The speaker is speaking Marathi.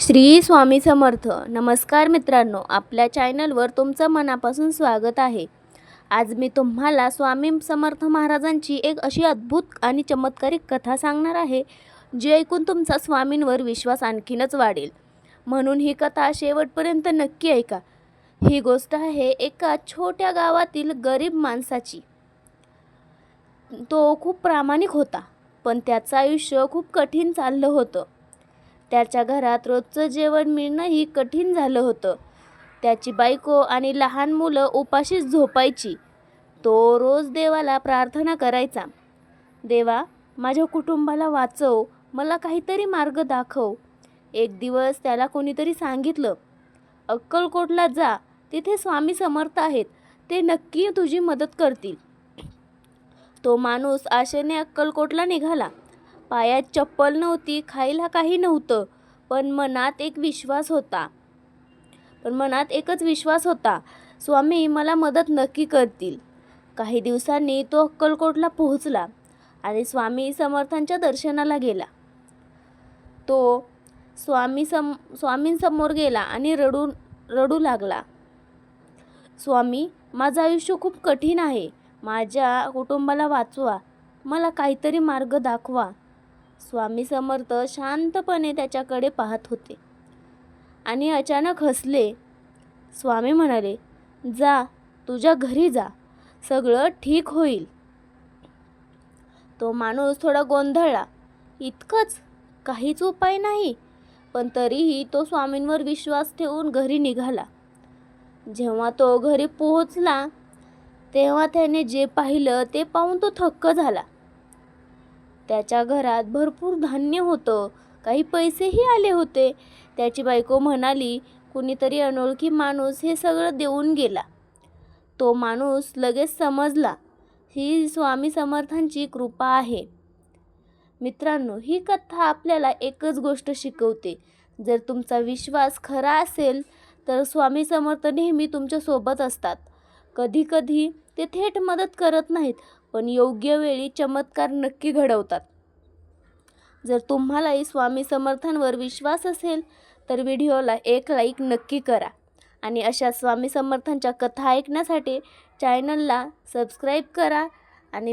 श्री स्वामी समर्थ. नमस्कार मित्रांनो, आपल्या चॅनलवर तुमचं मनापासून स्वागत आहे. आज मी तुम्हाला स्वामी समर्थ महाराजांची एक अशी अद्भुत आणि चमत्कारिक कथा सांगणार आहे, जी ऐकून तुमचा स्वामींवर विश्वास आणखीनच वाढेल. म्हणून ही कथा शेवटपर्यंत नक्की ऐका. ही गोष्ट आहे एका छोट्या गावातील गरीब माणसाची. तो खूप प्रामाणिक होता, पण त्याचं आयुष्य खूप कठीण चाललं होतं. त्याच्या घरात रोजचं जेवण मिळणंही कठीण झालं होतं. त्याची बायको आणि लहान मुलं उपाशीच झोपायची. तो रोज देवाला प्रार्थना करायचा, देवा, माझ्या कुटुंबाला वाचव, मला काहीतरी मार्ग दाखव. एक दिवस त्याला कोणीतरी सांगितलं, अक्कलकोटला जा, तिथे स्वामी समर्थ आहेत, ते नक्की तुझी मदत करतील. तो माणूस आशेने अक्कलकोटला निघाला. पायात चप्पल नव्हती, खायला काही नव्हतं, पण मनात एकच विश्वास होता, स्वामी मला मदत नक्की करतील. काही दिवसांनी तो अक्कलकोटला पोहोचला आणि स्वामी समर्थांच्या दर्शनाला गेला. तो स्वामींसमोर गेला आणि रडू लागला, स्वामी, माझं आयुष्य खूप कठीण आहे, माझ्या कुटुंबाला वाचवा, मला काहीतरी मार्ग दाखवा. स्वामी समर्थ शांतपणे त्याच्याकडे पाहत होते आणि अचानक हसले. स्वामी म्हणाले, जा, तुझ्या घरी जा, सगळं ठीक होईल. तो माणूस थोडा गोंधळला. इतकंच? काहीच उपाय नाही? पण तरीही तो स्वामींवर विश्वास ठेवून घरी निघाला. जेव्हा तो घरी पोहोचला, तेव्हा त्याने जे पाहिलं ते पाहून तो थक्क झाला. त्याच्या घरात भरपूर धान्य होतं, काही पैसेही आले होते. त्याची बायको म्हणाली, कुणीतरी अनोळखी माणूस हे सगळं देऊन गेला. तो माणूस लगेच समजला, ही स्वामी समर्थांची कृपा आहे. मित्रांनो, ही कथा आपल्याला एकच गोष्ट शिकवते, जर तुमचा विश्वास खरा असेल तर स्वामी समर्थ नेहमी तुमच्या सोबत असतात. कधी ते थेट मदत करत नाहीत, पण योग्य वेळी चमत्कार नक्की घडवतात. जर तुम्हालाही स्वामी समर्थांवर विश्वास असेल तर व्हिडिओला एक लाईक नक्की करा आणि अशा स्वामी समर्थांच्या कथा ऐकण्यासाठी चॅनलला सबस्क्राईब करा आणि